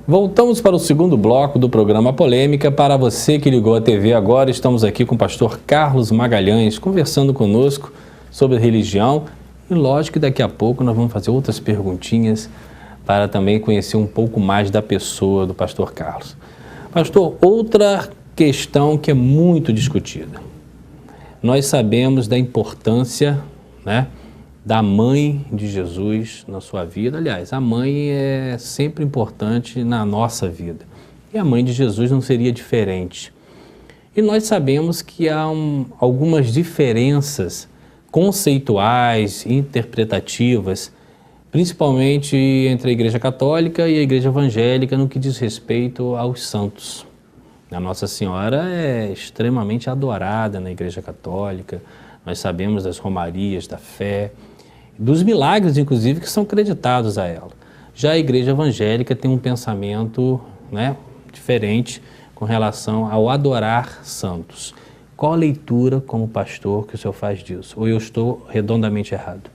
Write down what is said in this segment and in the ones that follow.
Voltamos para o segundo bloco do programa Polêmica. Para você que ligou a TV agora, estamos aqui com o pastor Carlos Magalhães, conversando conosco sobre religião. E lógico que daqui a pouco nós vamos fazer outras perguntinhas para também conhecer um pouco mais da pessoa do pastor Carlos. Pastor, outra questão que é muito discutida. Nós sabemos da importância, né, da mãe de Jesus na sua vida. Aliás, a mãe é sempre importante na nossa vida. E a mãe de Jesus não seria diferente. E nós sabemos que há algumas diferenças conceituais, interpretativas, principalmente entre a Igreja Católica e a Igreja Evangélica no que diz respeito aos santos. A Nossa Senhora é extremamente adorada na Igreja Católica. Nós sabemos das romarias, da fé, dos milagres, inclusive, que são creditados a ela. Já a Igreja Evangélica tem um pensamento, né, diferente com relação ao adorar santos. Qual a leitura, como pastor, que o senhor faz disso? Ou eu estou redondamente errado?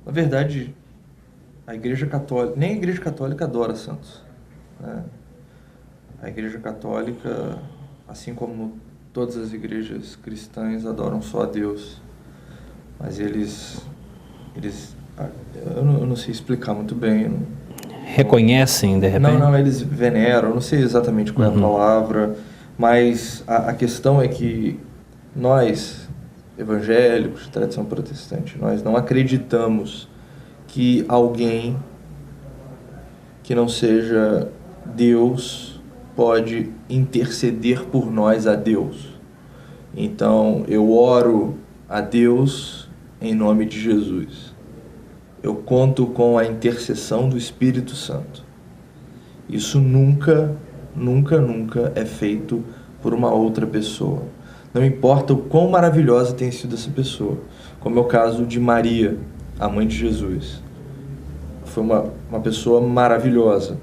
Na verdade, a Igreja Católica, nem a Igreja Católica adora santos, né? A Igreja Católica, assim como todas as igrejas cristãs, adoram só a Deus. Mas eles eu não sei explicar muito bem. Reconhecem, de repente? Não, eles veneram, eu não sei exatamente qual é a palavra, mas a questão é que nós, evangélicos, de tradição protestante, nós não acreditamos que alguém que não seja Deus pode interceder por nós a Deus. Então, eu oro a Deus em nome de Jesus. Eu conto com a intercessão do Espírito Santo. Isso nunca é feito por uma outra pessoa. Não importa o quão maravilhosa tenha sido essa pessoa, como é o caso de Maria, a mãe de Jesus. Foi uma pessoa maravilhosa,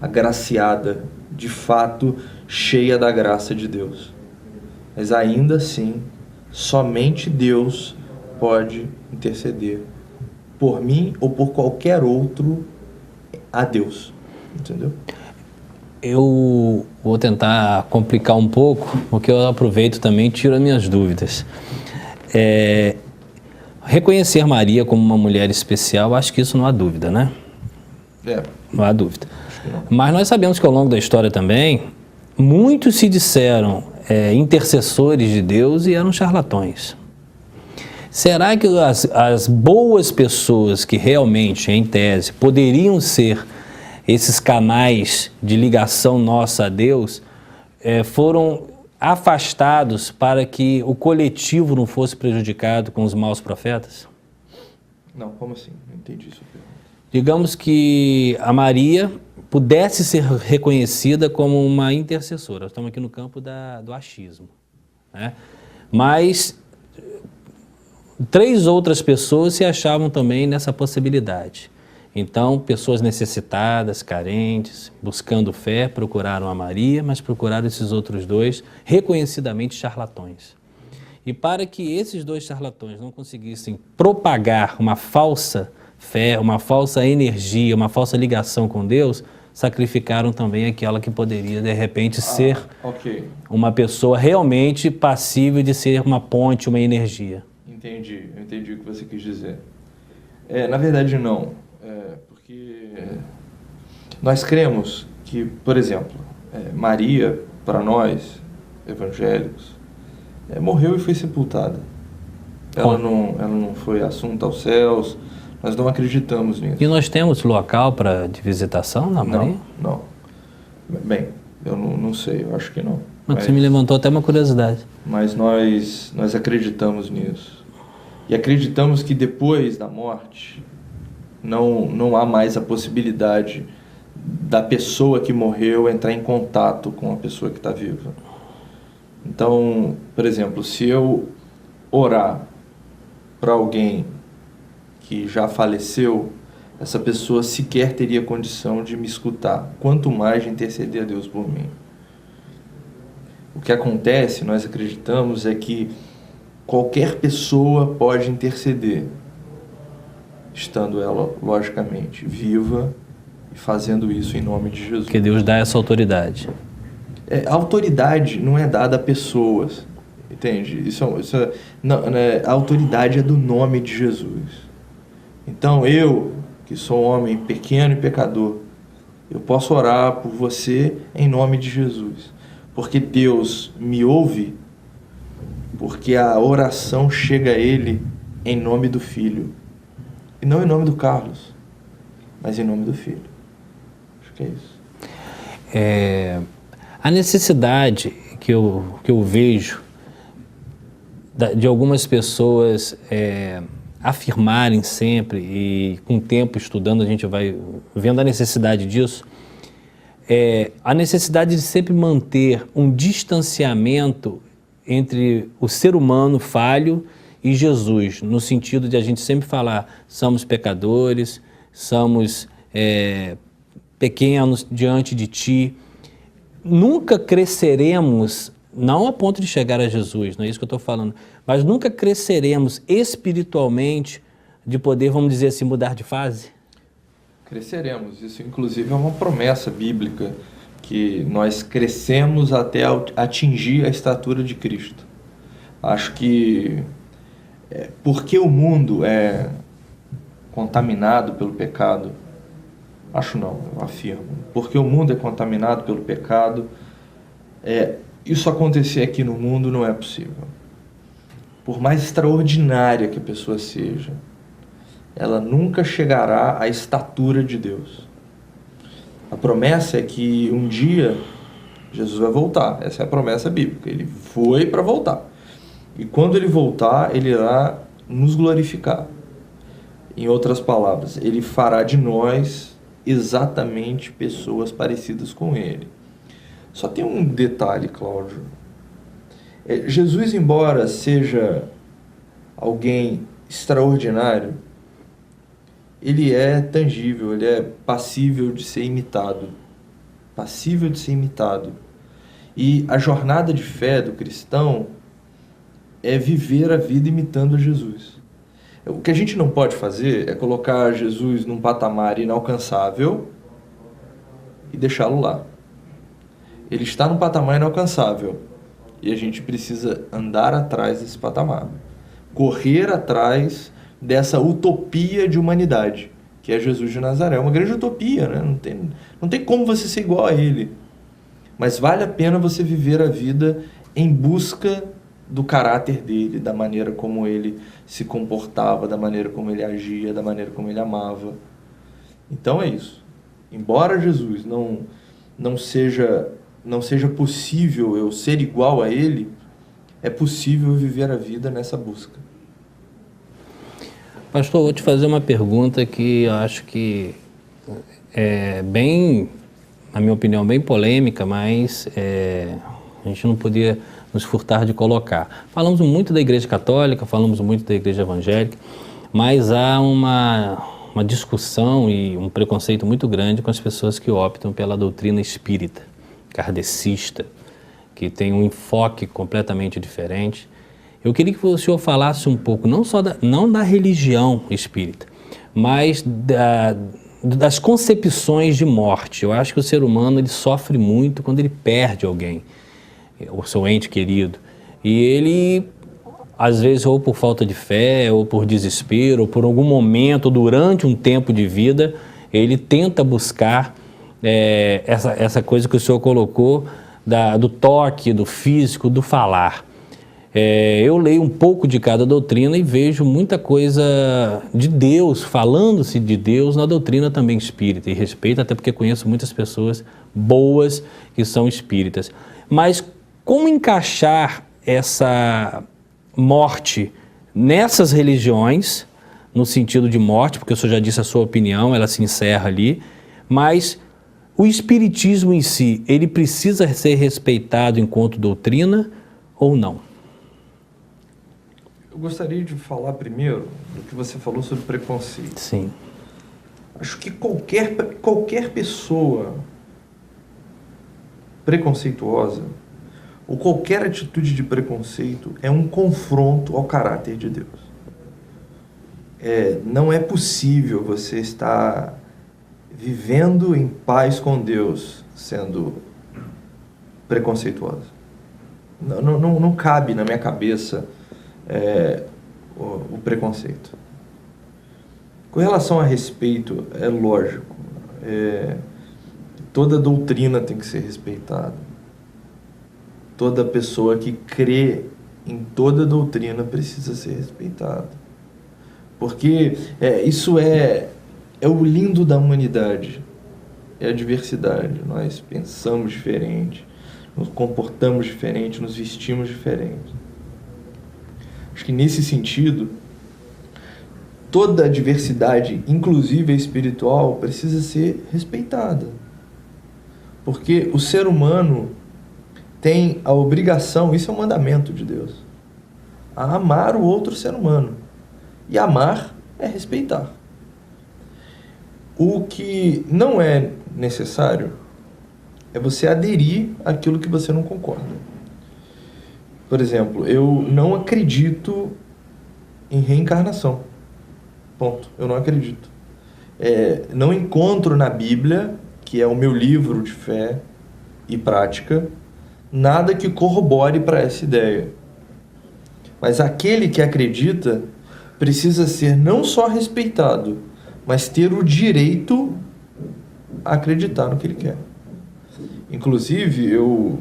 agraciada, de fato cheia da graça de Deus. Mas ainda assim, somente Deus pode interceder por mim ou por qualquer outro a Deus. Entendeu? Eu vou tentar complicar um pouco, porque eu aproveito também e tiro as minhas dúvidas. Reconhecer Maria como uma mulher especial, acho que isso não há dúvida, né? Não há dúvida. Mas nós sabemos que ao longo da história também, muitos se disseram intercessores de Deus e eram charlatões. Será que as boas pessoas que realmente, em tese, poderiam ser esses canais de ligação nossa a Deus, foram afastados para que o coletivo não fosse prejudicado com os maus profetas? Não, como assim? Não entendi isso. Digamos que a Maria pudesse ser reconhecida como uma intercessora. Estamos aqui no campo do achismo, né? Mas 3 outras pessoas se achavam também nessa possibilidade. Então, pessoas necessitadas, carentes, buscando fé, procuraram a Maria, mas procuraram esses outros 2, reconhecidamente charlatões. E para que esses 2 charlatões não conseguissem propagar uma falsa fé, uma falsa energia, uma falsa ligação com Deus, sacrificaram também aquela que poderia, de repente, ser uma pessoa realmente passível de ser uma ponte, uma energia. Eu entendi o que você quis dizer. Na verdade, não. Porque nós cremos que, por exemplo, Maria, para nós, evangélicos, morreu e foi sepultada. Ela não foi assunta aos céus. Nós não acreditamos nisso. E nós temos local de visitação na Maria? Não. Bem, eu não sei, eu acho que não. Mas você me levantou até uma curiosidade. Mas nós acreditamos nisso. E acreditamos que depois da morte não há mais a possibilidade da pessoa que morreu entrar em contato com a pessoa que está viva. Então, por exemplo, se eu orar para alguém que já faleceu, essa pessoa sequer teria condição de me escutar, quanto mais de interceder a Deus por mim. O que acontece, nós acreditamos, é que qualquer pessoa pode interceder. estando ela, logicamente, viva e fazendo isso em nome de Jesus. Porque Deus dá essa autoridade. A autoridade não é dada a pessoas, entende? A autoridade é do nome de Jesus. Então eu, que sou um homem pequeno e pecador, eu posso orar por você em nome de Jesus, porque Deus me ouve, porque a oração chega a Ele em nome do Filho, e não em nome do Carlos, mas em nome do Filho. Acho que é isso. A necessidade que eu vejo de algumas pessoas afirmarem sempre, e com o tempo estudando a gente vai vendo a necessidade disso, a necessidade de sempre manter um distanciamento entre o ser humano falho e Jesus, no sentido de a gente sempre falar, somos pecadores, somos pequenos diante de Ti. Nunca cresceremos, não a ponto de chegar a Jesus, não é isso que eu estou falando, mas nunca cresceremos espiritualmente de poder, vamos dizer assim, mudar de fase? Cresceremos. Isso, inclusive, é uma promessa bíblica, que nós crescemos até atingir a estatura de Cristo. Acho que porque o mundo é contaminado pelo pecado, acho não, eu afirmo, porque o mundo é contaminado pelo pecado, isso acontecer aqui no mundo não é possível. Por mais extraordinária que a pessoa seja, ela nunca chegará à estatura de Deus. A promessa é que um dia Jesus vai voltar. Essa é a promessa bíblica. Ele foi para voltar. E quando ele voltar, ele irá nos glorificar. Em outras palavras, ele fará de nós exatamente pessoas parecidas com ele. Só tem um detalhe, Cláudio. Jesus, embora seja alguém extraordinário, ele é tangível, ele é passível de ser imitado. Passível de ser imitado. E a jornada de fé do cristão é viver a vida imitando a Jesus. O que a gente não pode fazer é colocar Jesus num patamar inalcançável e deixá-lo lá. Ele está num patamar inalcançável e a gente precisa andar atrás desse patamar. Correr atrás dessa utopia de humanidade, que é Jesus de Nazaré. É uma grande utopia, né? Não tem como você ser igual a ele. Mas vale a pena você viver a vida em busca do caráter dele, da maneira como ele se comportava, da maneira como ele agia, da maneira como ele amava. Então é isso. Embora Jesus não seja possível eu ser igual a ele, é possível viver a vida nessa busca. Pastor, vou te fazer uma pergunta que eu acho que é bem, na minha opinião, bem polêmica, mas a gente não podia nos furtar de colocar. Falamos muito da Igreja Católica, falamos muito da Igreja Evangélica, mas há uma discussão e um preconceito muito grande com as pessoas que optam pela doutrina espírita, kardecista, que tem um enfoque completamente diferente. Eu queria que o senhor falasse um pouco, não da religião espírita, mas das concepções de morte. Eu acho que o ser humano ele sofre muito quando ele perde alguém, o seu ente querido. E ele, às vezes, ou por falta de fé, ou por desespero, ou por algum momento, durante um tempo de vida, ele tenta buscar essa coisa que o senhor colocou, do toque, do físico, do falar. Eu leio um pouco de cada doutrina e vejo muita coisa de Deus, falando-se de Deus na doutrina também espírita, e respeito até porque conheço muitas pessoas boas que são espíritas. Mas como encaixar essa morte nessas religiões, no sentido de morte, porque o senhor já disse a sua opinião, ela se encerra ali, mas o espiritismo em si, ele precisa ser respeitado enquanto doutrina ou não? Eu gostaria de falar primeiro do que você falou sobre preconceito. Sim. Acho que qualquer pessoa preconceituosa ou qualquer atitude de preconceito é um confronto ao caráter de Deus. não é possível você estar vivendo em paz com Deus sendo preconceituoso. Não cabe na minha cabeça o preconceito. Com relação a respeito, é lógico. Toda doutrina tem que ser respeitada. Toda pessoa que crê em toda doutrina precisa ser respeitada. Porque isso é o lindo da humanidade. É a diversidade. Nós pensamos diferente, nos comportamos diferente, nos vestimos diferente. Acho que nesse sentido, toda a diversidade, inclusive a espiritual, precisa ser respeitada. Porque o ser humano tem a obrigação, isso é um mandamento de Deus, a amar o outro ser humano. E amar é respeitar. O que não é necessário é você aderir àquilo que você não concorda. Por exemplo, eu não acredito em reencarnação. Ponto. Eu não acredito. Não encontro na Bíblia, que é o meu livro de fé e prática, nada que corrobore para essa ideia. Mas aquele que acredita precisa ser não só respeitado, mas ter o direito a acreditar no que ele quer. Inclusive, eu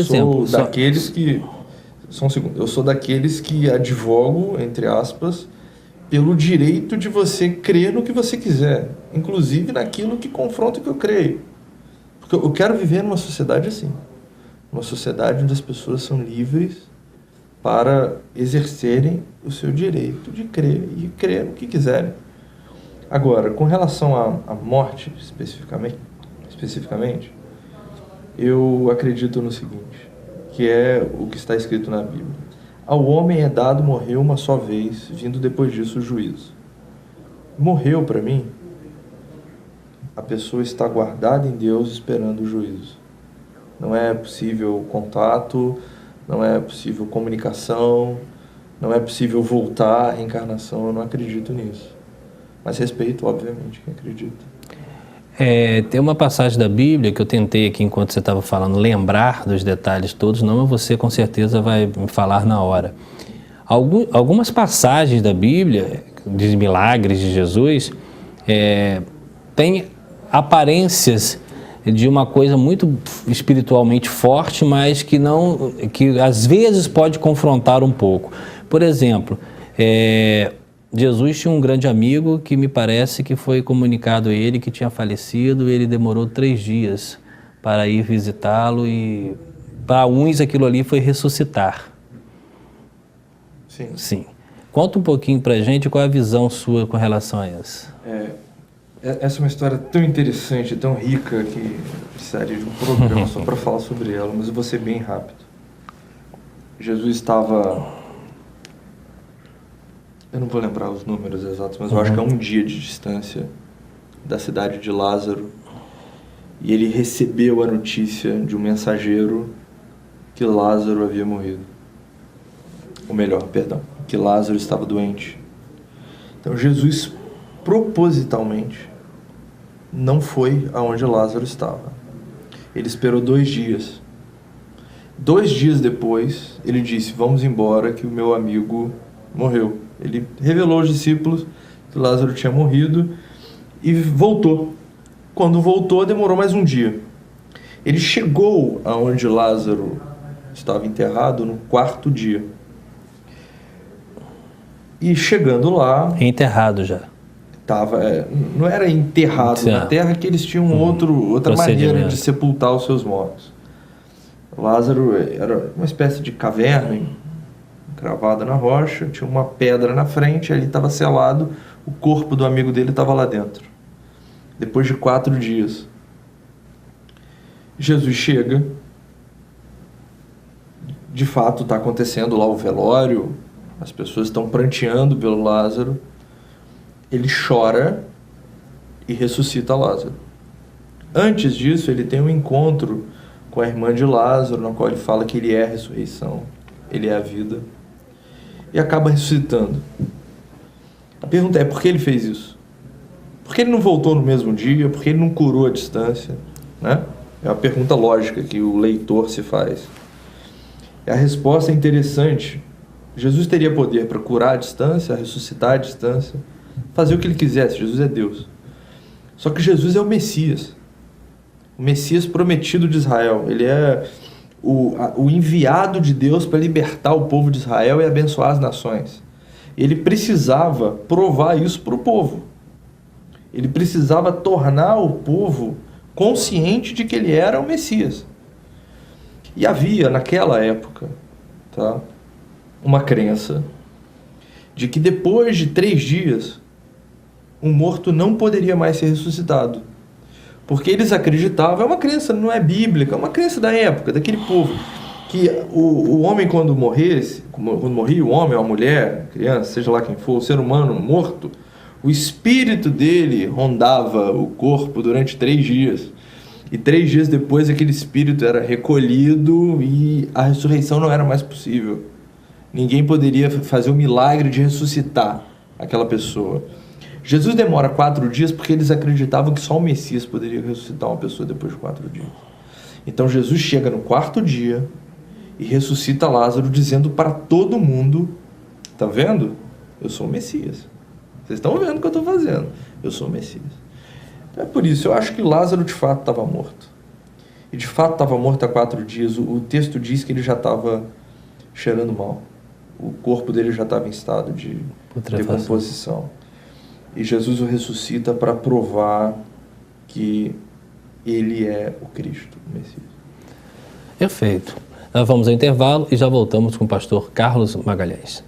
sou daqueles que... Só um segundo. Eu sou daqueles que advogo, entre aspas, pelo direito de você crer no que você quiser, inclusive naquilo que confronta o que eu creio. Porque eu quero viver numa sociedade assim. Uma sociedade onde as pessoas são livres para exercerem o seu direito de crer e crer no que quiserem. Agora, com relação à morte, especificamente, eu acredito no seguinte, que é o que está escrito na Bíblia. Ao homem é dado morrer uma só vez, vindo depois disso o juízo. Morreu para mim, a pessoa está guardada em Deus esperando o juízo. Não é possível contato, não é possível comunicação, não é possível voltar à reencarnação, eu não acredito nisso. Mas respeito, obviamente, quem acredita. Tem uma passagem da Bíblia que eu tentei aqui, enquanto você estava falando, lembrar dos detalhes todos, não, mas você com certeza vai me falar na hora. Algumas passagens da Bíblia, de milagres de Jesus, têm aparências de uma coisa muito espiritualmente forte, mas que às vezes pode confrontar um pouco. Por exemplo, Jesus tinha um grande amigo que me parece que foi comunicado a ele que tinha falecido, e ele demorou 3 dias para ir visitá-lo, e para uns aquilo ali foi ressuscitar. Sim. Conta um pouquinho para a gente qual é a visão sua com relação a isso. Essa é uma história tão interessante, tão rica, que precisaria de um programa só para falar sobre ela, mas eu vou ser bem rápido. Jesus estava... Eu não vou lembrar os números exatos, mas eu acho que é 1 dia de distância da cidade de Lázaro. E ele recebeu a notícia de um mensageiro que Lázaro havia morrido. Ou melhor, perdão, que Lázaro estava doente. Então Jesus, propositalmente, não foi aonde Lázaro estava. Ele esperou 2 dias. 2 dias depois, ele disse, vamos embora que o meu amigo morreu. Ele revelou aos discípulos que Lázaro tinha morrido e voltou. Quando voltou, demorou mais 1 dia. Ele chegou aonde Lázaro estava enterrado no 4º dia. E chegando lá... Enterrado já. Não era enterrado na terra, que eles tinham outra maneira de sepultar os seus mortos. Lázaro era uma espécie de caverna cravada na rocha, tinha uma pedra na frente, ali estava selado, o corpo do amigo dele estava lá dentro. Depois de 4 dias, Jesus chega, de fato está acontecendo lá o velório, as pessoas estão pranteando pelo Lázaro, ele chora e ressuscita Lázaro. Antes disso, ele tem um encontro com a irmã de Lázaro, na qual ele fala que ele é a ressurreição, ele é a vida, e acaba ressuscitando. pergunta é, por que ele fez isso? Por que ele não voltou no mesmo dia? Por que ele não curou a distância? Né? É uma pergunta lógica que o leitor se faz. E a resposta é interessante. Jesus teria poder para curar a distância, ressuscitar a distância, fazer o que ele quisesse. Jesus é Deus. Só que Jesus é o Messias. O Messias prometido de Israel. Ele é o enviado de Deus para libertar o povo de Israel e abençoar as nações. Ele precisava provar isso para o povo. Ele precisava tornar o povo consciente de que ele era o Messias. E havia, naquela época, tá, uma crença de que depois de 3 dias, um morto não poderia mais ser ressuscitado. Porque eles acreditavam, é uma crença, não é bíblica, é uma crença da época, daquele povo, que o homem quando morresse, quando morria o homem, ou a mulher, a criança, seja lá quem for, o ser humano morto, o espírito dele rondava o corpo durante 3 dias. E 3 dias depois aquele espírito era recolhido e a ressurreição não era mais possível. Ninguém poderia fazer o milagre de ressuscitar aquela pessoa. Jesus demora 4 dias porque eles acreditavam que só o Messias poderia ressuscitar uma pessoa depois de 4 dias. Então Jesus chega no 4º dia e ressuscita Lázaro, dizendo para todo mundo: tá vendo? Eu sou o Messias. Vocês estão vendo o que eu estou fazendo. Eu sou o Messias. Então é por isso, eu acho que Lázaro de fato estava morto. E de fato estava morto há 4 dias. O texto diz que ele já estava cheirando mal. O corpo dele já estava em estado de decomposição. E Jesus o ressuscita para provar que ele é o Cristo, o Messias. Perfeito. Vamos ao intervalo e já voltamos com o pastor Carlos Magalhães.